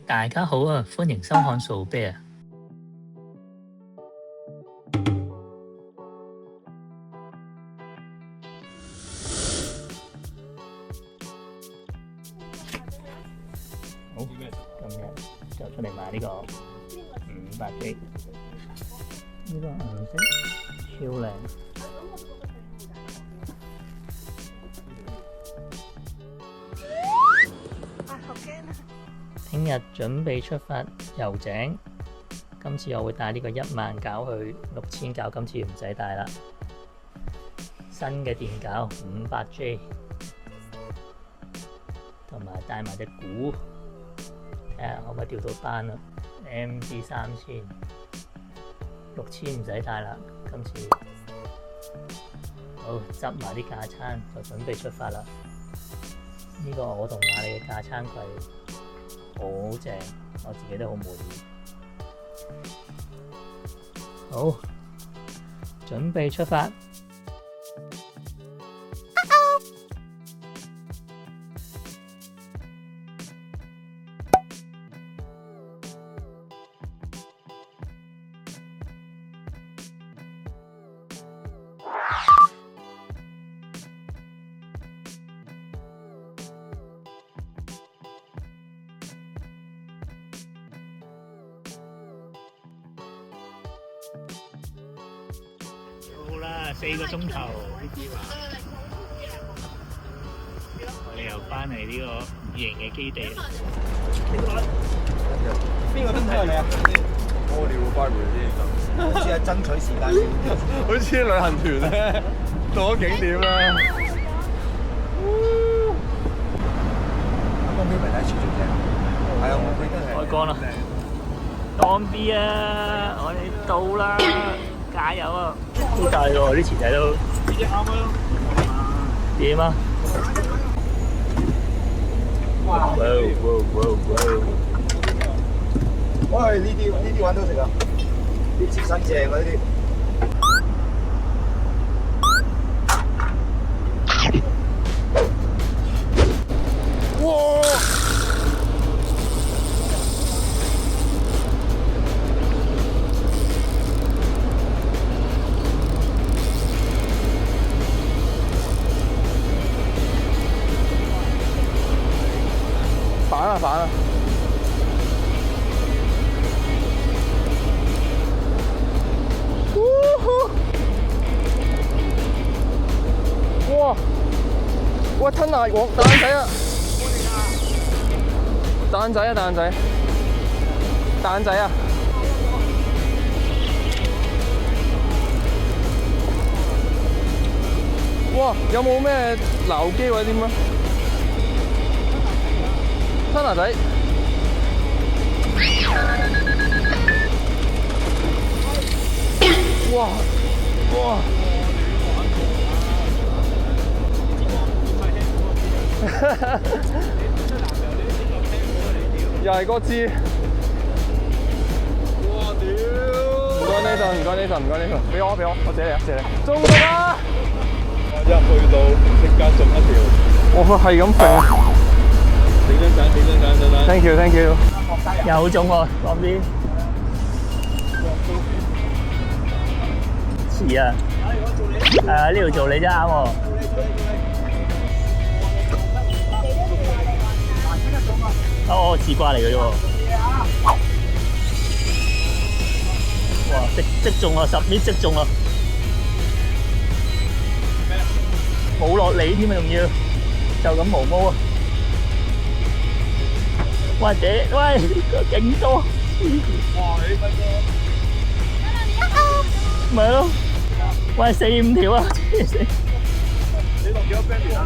大家好啊，歡迎收看數啤啊！好，今日就出嚟買呢個500G，呢個顏色超靚。聽日準備出發遊井，今次我會帶呢個10000絞去6000絞，今次唔使帶啦。新嘅電絞500G，同埋帶埋隻鼓，睇下可唔可以調到班啊 MG3000，6000唔使帶啦，今次好執埋啲架撐就準備出發啦。呢個我同瑪麗嘅架撐櫃。好正，我自己都好滿意。好，準備出發。好啦，4個鐘頭，我哋又返嚟呢個營嘅基地。邊個燈睇你啊？屙尿翻回先，好似係爭取時間先，好似旅行團咧到咗景點咧。啱啱邊咪睇住嘅？係啊，我記得係。開光啦！當 B 啊，我哋到啦，加油啊！好大喎，啲池仔都。呢隻啱啊！點啊？哇！喂，呢啲玩到食啊！啲刺身正啊！呢啲。哇！反啊！哇！吞牙王蛋仔啊！蛋仔啊！哇！有冇咩撈機或者點啊？吞牙仔！哇！又係嗰支。哇屌！唔該呢度，俾我，我借你，中咗啦！一去到即刻中一條，我係咁揈。點樣？Thank you。又中喎，當 B。遲啊！呢度做你真啱喎。哦，自掛嚟嘅啫喎。哇！即中啊，10米即中啊！冇落嚟添啊，仲要就咁毛毛啊！喂，勁多！哇！你乜嘢？咪係咯，喂，4-5條啊！你落幾多 gram 啊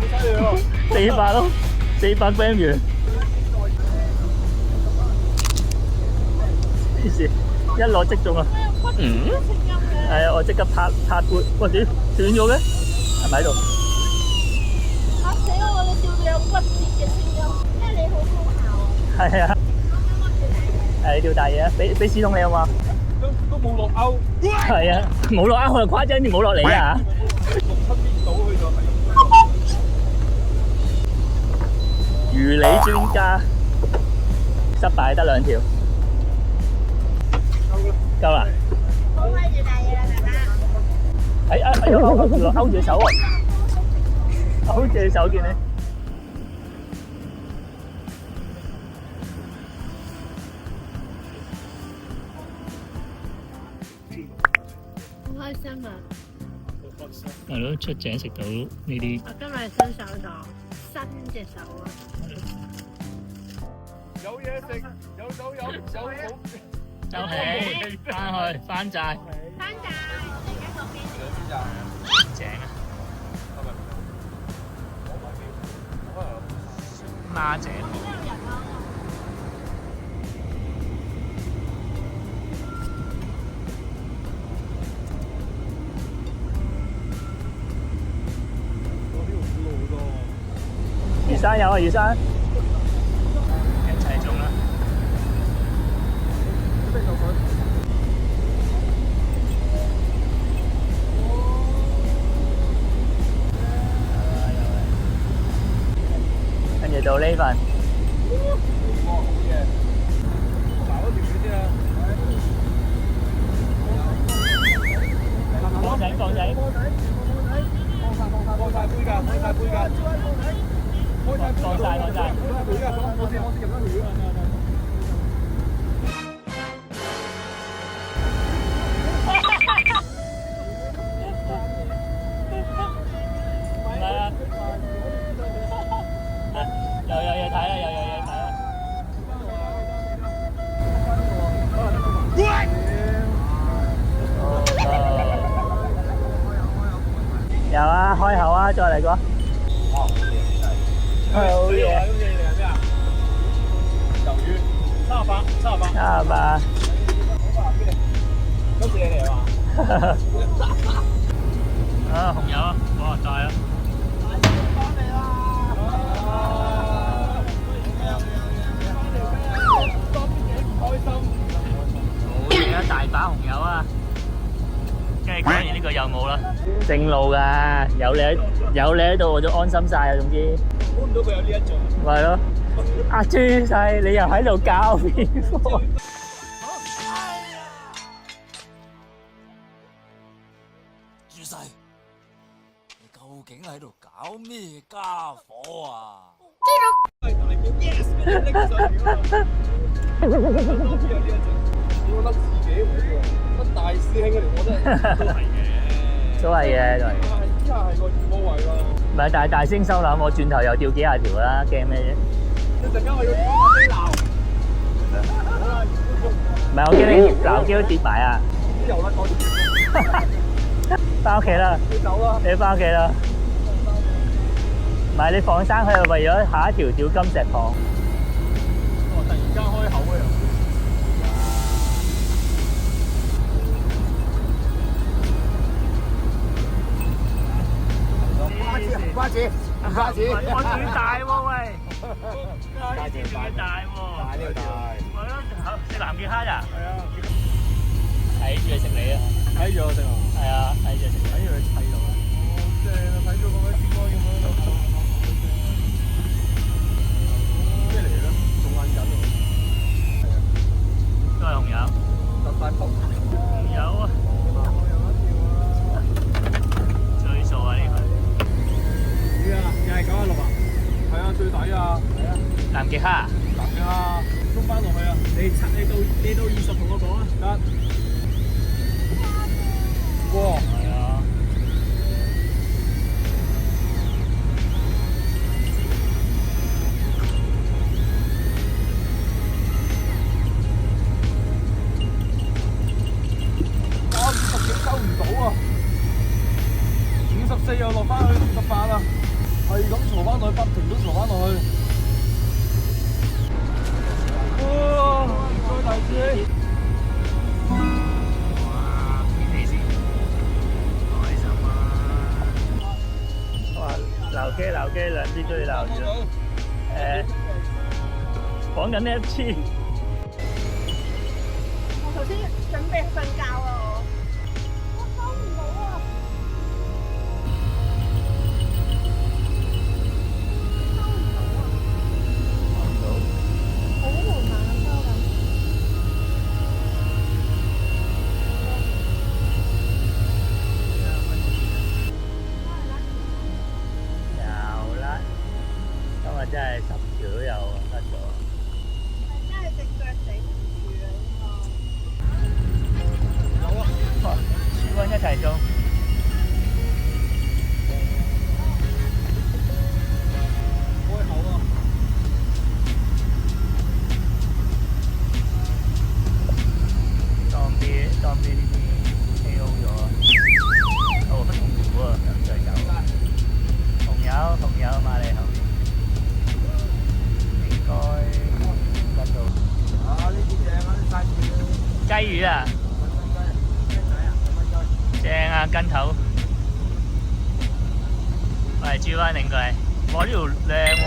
？400咯，400 gram 魚。咩事？一落即中啊！係啊，我即刻拍背，喂屌，斷咗嘅，係咪喺度？嚇死我！你笑到有骨折嘅聲音，因為你好高效啊！係啊，係條大嘢啊！俾屎筒你好嘛？都冇落勾。係啊，冇落勾我就誇張啲，冇落嚟啊！ 6-7 米到佢就係。專家，失敗得2條，夠啦。好威住大嘢啦，大家。哎呀，勾住手喎，勾住手見你。好開心啊！係咯，出井食到呢啲。我今日新手咗新隻手啊！有嘢食，有酒飲，有好。收起，翻去，翻寨。翻站，而家嗰邊。邊站？正啊！係咪？孖井。邊度人啊？魚生有啊，魚生。一齊中啦！跟住到呢份。好嘢！嗱，嗰條魚先啊！放仔，放仔。放晒杯㗎，放晒杯㗎。放晒，放晒。我先入咗條魚。係啊！又有嘢睇啦，又有嘢睇啦。有啊，開口啊，再嚟個。好嘢！今次你係咩啊？魷魚，78。今次你嚟嘛？啊，紅油啊，哇，大啊！好嘢啊，大把紅油啊！跟住講完呢個又冇啦。正路㗎，有你喺度我就安心晒啊！總之。估唔到佢有呢一種。咪咯，阿朱細你又喺度教邊科？朱細，你究竟喺度搞咩家伙啊？係大叫 yes， 跟住拎上嚟㗎嘛。有呢一種，我覺得自己唔喎，得大師兄嗰條我真係都係嘅。都係嘅，都係。依下係個二波位咯。唔係，但係大聲收攬，我轉頭又掉幾廿條啦，驚咩啫？一陣間我要飛鬧。唔係，我驚你鬧機都跌埋啊！又甩我。翻屋企啦，你走啦。你翻屋企啦。唔係你放生佢係為咗下一條屌金石塘。突然間開口啊又。瓜子，我最大喎喂！大條大喎！大呢個大。係咯，食南極蝦咋？係啊。睇住佢食你啊！睇住我食啊！係啊，睇住食。睇住佢砌落去。好正啊！睇到個咩節歌咁樣咯。咩嚟嘅？仲眼緊喎。係啊。都係紅油。特大幅。紅油啊！最數啊呢份。呢個又係96啊？係啊，最抵啊！係啊。南極蝦。南極蝦，捉翻落去啊！你到20同我講啊！得。哇！係啊。50幾收唔到啊！54又落翻去58啦，係咁嘈翻落去，不停都嘈翻落去。哇！唔該大師。哇！天氣先開心啊！哇！鬧機兩支都要鬧住。講緊呢一次。我頭先準備瞓覺啦，我收唔到啊！收唔到啊！真係10條都有啊，得咗。真係隻腳頂唔住啊！哇！舒温一齊做。當邊呢啲 KO 咗，好痛苦啊！咁再走，紅油馬嚟後面，應該跟到。呢啲正啊，啲生魚。雞魚啊！正啊，跟頭。喂，豬灣定佢？哇！呢條靚喎，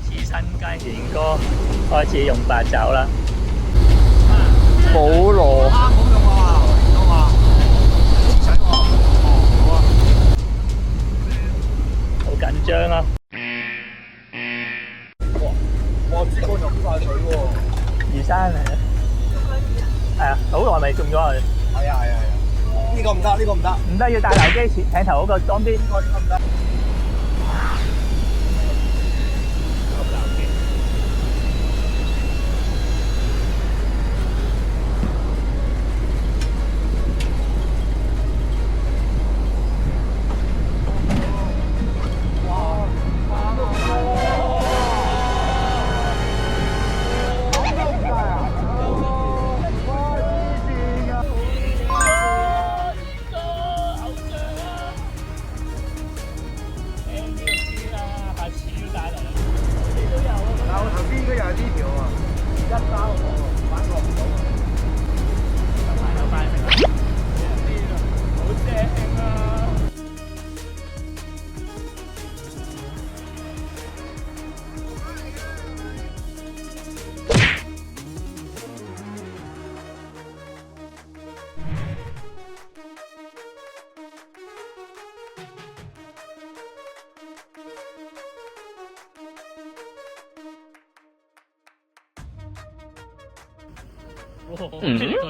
似新雞。賢哥開始用八爪啦。保羅。啱好用啊，用啊，使喎。好啊。好緊張啊！哇！珠江又好大水喎。魚生嚟啊！係啊，好耐未中咗佢。係啊。呢個唔得，呢個唔得。唔得，要帶流機艇頭嗰個裝邊。呢個唔得。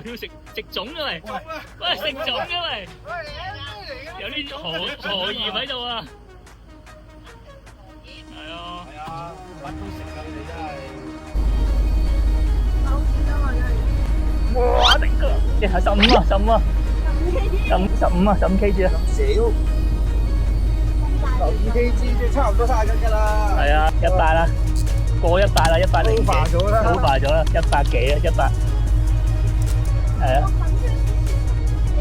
條食粽嘅嚟，喂食粽嘅嚟，有啲河鹽喺度啊，係啊，乜都食㗎，你哋真係。哇！頂個，一係15啊，15啊，15啊，15 kg 啊，咁少，12 kg 即係差唔多30斤㗎啦。係啊，100啦，過100啦，100零幾，over 咗啦，100幾啊，100，係啊，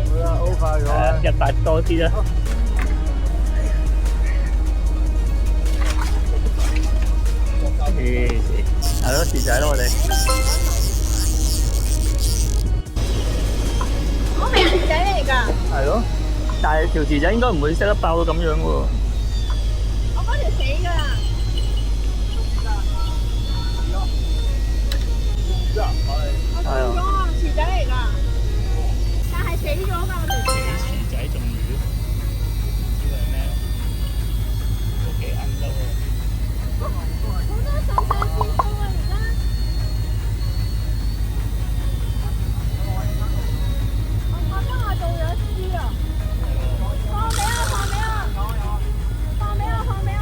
好啦，over 咗。係啊，100多啲啦。係咯，薯仔咯，我哋。我係薯仔嚟㗎。係咯，但係條薯仔應該唔會識得爆到咁樣喎。我嗰條死㗎啦。我中咗啊，薯仔嚟㗎，但係死咗㗎我條薯仔。薯仔中魚，呢個係咩？都幾硬得喎。好多手上線數啊！而家我覺得我做咗豬啊！放俾我，放俾我，放俾我，放俾我，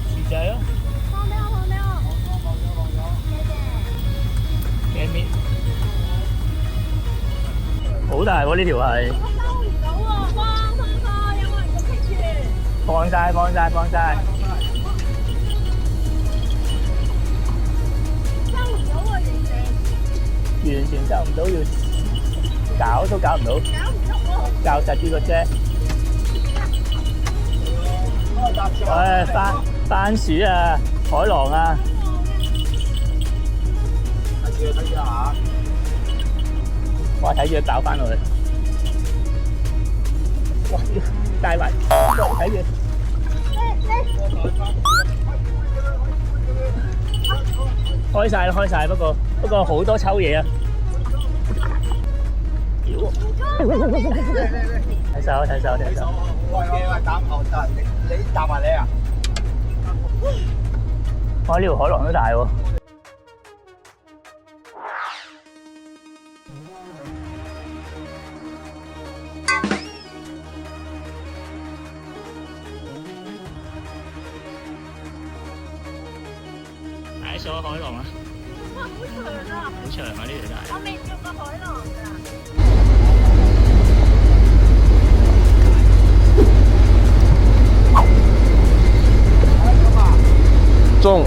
薯仔咯，放俾我，放俾我。謝謝。嘅面，好大喎呢條係。我收唔到喎，放，有冇人要棘住？放晒，放晒，放晒。收唔到喎，完全收唔到，要搞都搞唔到，搞唔喐喎。教實啲個啫。唉，番薯啊，海浪啊，睇住下。哇！睇住佢搞翻落去，哇！帶埋，睇住。開晒啦，開晒，不過好多抽嘢啊！屌！睇手，睇手，睇手。喂，搭後搭你搭埋你啊！哇！呢條海浪都大喎。咗海浪啊！哇，好長啊！好長啊呢條帶。我未跳過海浪㗎。中。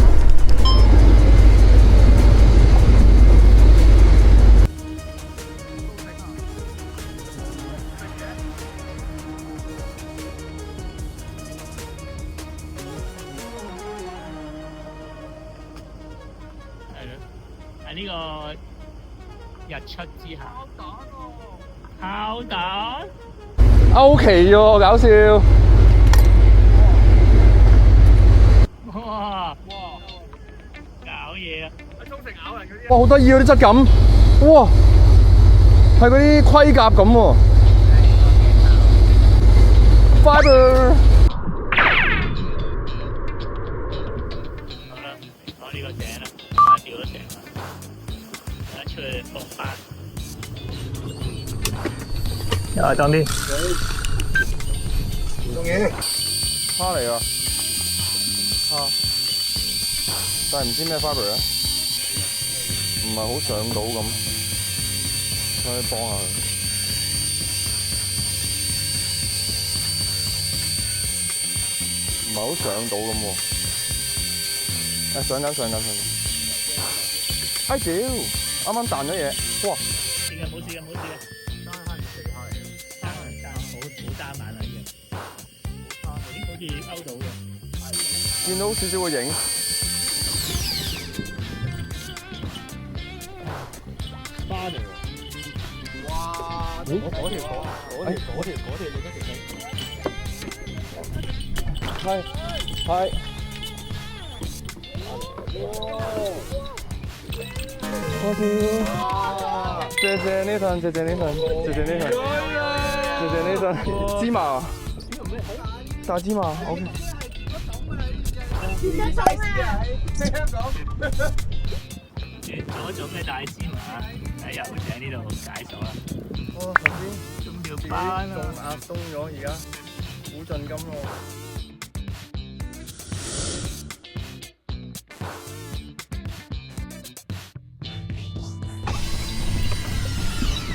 喺呢個日出之下，烤蛋歐奇喎，搞笑！哇！搞嘢啊！哇，好得意啊啲質感！哇，係嗰啲盔甲咁喎。Fiber。好啦，攞呢個井啦，掉咗井啦，而家出去放班。又係當啲。蝦嚟啊！蝦，但係唔知咩 fiber 啊，唔係好上到咁，可以幫下佢。唔係好上到咁喎。誒，上緊。哎屌！啱啱彈咗嘢，哇！冇事嘅。好單眼啦已經。好似勾到嘅。見到少少個影。花嚟喎！哇！嗰條係。我屌！謝謝呢份，芝麻，大芝麻 ，OK。嗰種嘅大芝麻喺油井呢度解鎖啦。頭先中條班壓鬆咗，而家好盡金咯。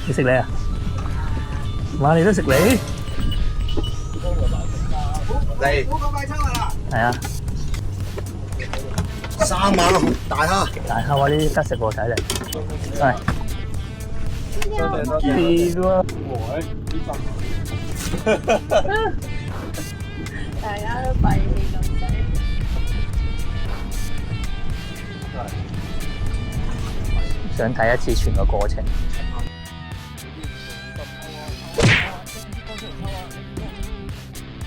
你食你啊？哇！你都食你？嚟係啊。3晚大蝦，大蝦哇！呢啲得食喎，睇嚟。係。啲喎。大家都閉氣咁滯。想睇一次全個過程。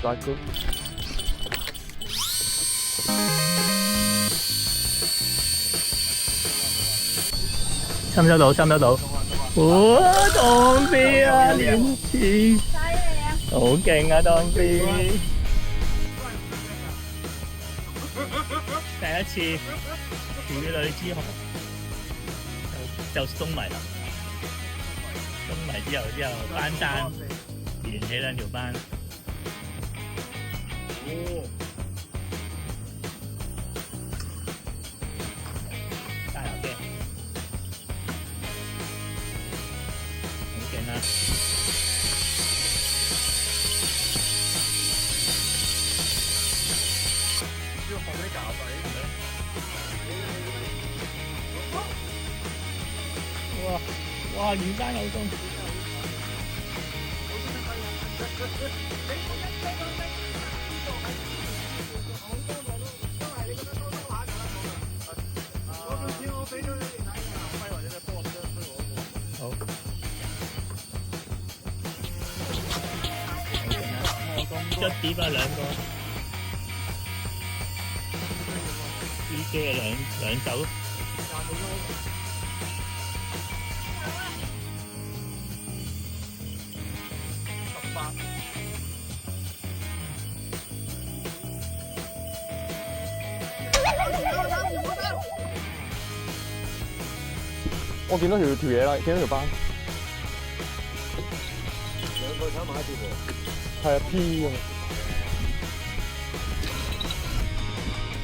大哥。收唔收到？收唔收到？哇！當飛啊，連次，犀利啊！好勁啊，當飛！第一次處女之後就鬆埋啦，鬆埋之後翻山連起兩條班。加油嘅，好勁啊！要放啲咖啡係咪？哇！遠山有風。好。捽碟啊兩個。呢機係兩手。我見到條嘢啦，見到條斑。兩個炒埋一碟喎。係啊 ，P 㗎嘛。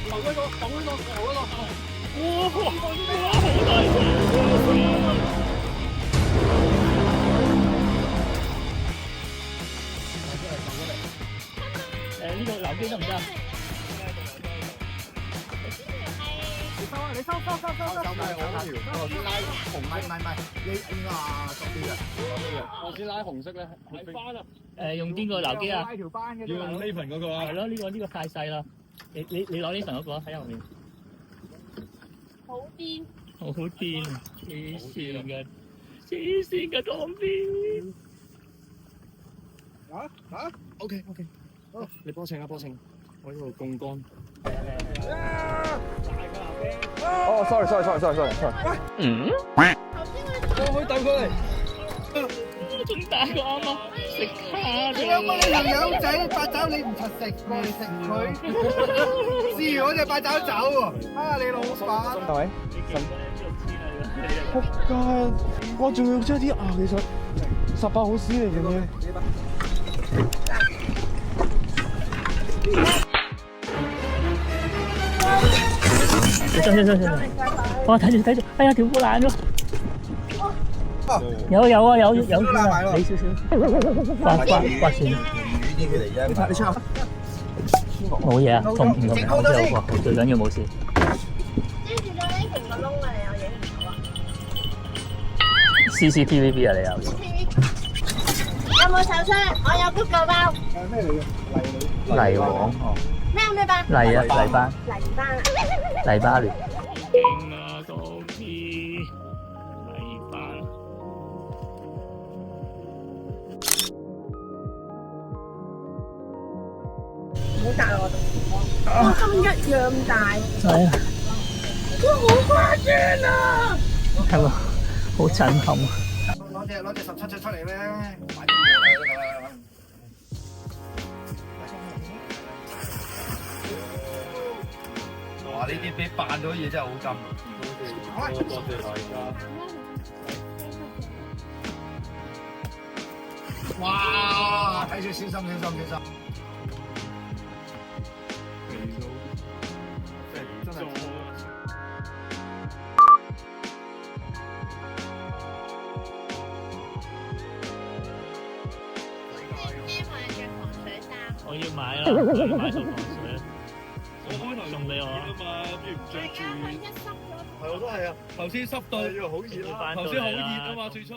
頭嗰個。呢個留機得唔得？你收。我先拉紅色咧，睇翻啊！用邊個留機啊？要用呢份嗰個啊？係咯，呢個太細啦。你攞呢份嗰個啊，喺後面。好癲！好癲，黐線嘅當邊。OK，好，你幫襯啊，幫襯，我呢度槓桿。哦，sorry。嗯？我可以鬥過嚟。仲大過啱啱食蝦你兩個你條友仔八爪你唔柒食，你食佢，試完嗰隻八爪走喎，你老闆。係咪？仆街！我仲要將啲牙，其實18好絲嚟嘅咩？上！哇！睇住！哎呀，條褲爛咗。有你少刮線。你抄。冇嘢啊，同唔同口罩喎，最緊要冇事。遮住咗呢條個窿啊！你有影唔到啊 ？CCTV 啊，你有？有冇手槍？我有谷個包。咩嚟嘅？泥王哦。咩班？泥啊，泥班。泥班啊！泥巴聯。勁啊，當啲泥班。唔好搭我度。哇！今一樣咁大。係啊。哇！好誇張啊！係喎，好震撼。攞隻17隻出嚟咧。哇！呢啲俾扮咗嘢真係好金。多謝大家。哇！睇住小心。真係。我要買啦，我要買套防水。我開頭送俾我啊嘛，不如唔着住。係我都係啊，頭先濕到，好熱啦。頭先好熱啊嘛，最初。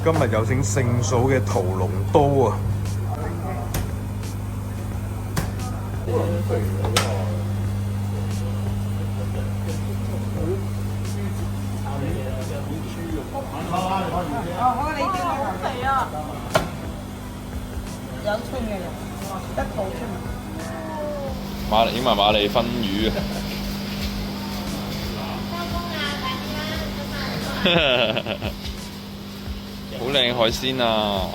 今日有整聖嫂嘅屠龍刀啊！英文馬利分魚啊！好靚海鮮啊！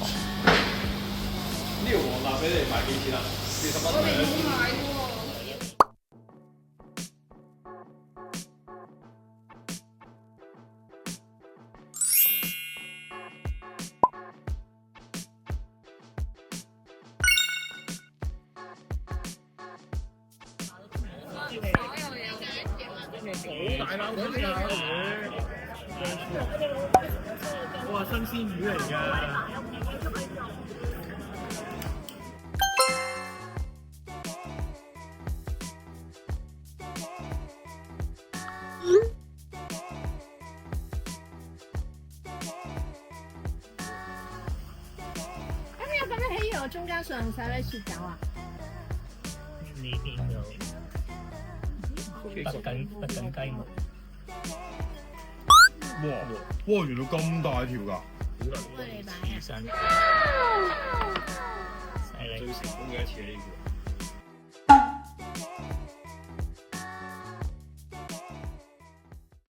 呢條黃辣俾你賣幾錢啊？40蚊兩。哇，新鮮魚嚟㗎！咁有咁樣起我中間上晒啲雪餃啊？呢邊就不緊雞毛。哇！原來咁大條㗎！幫你擺啊！成最成功嘅一次呢個。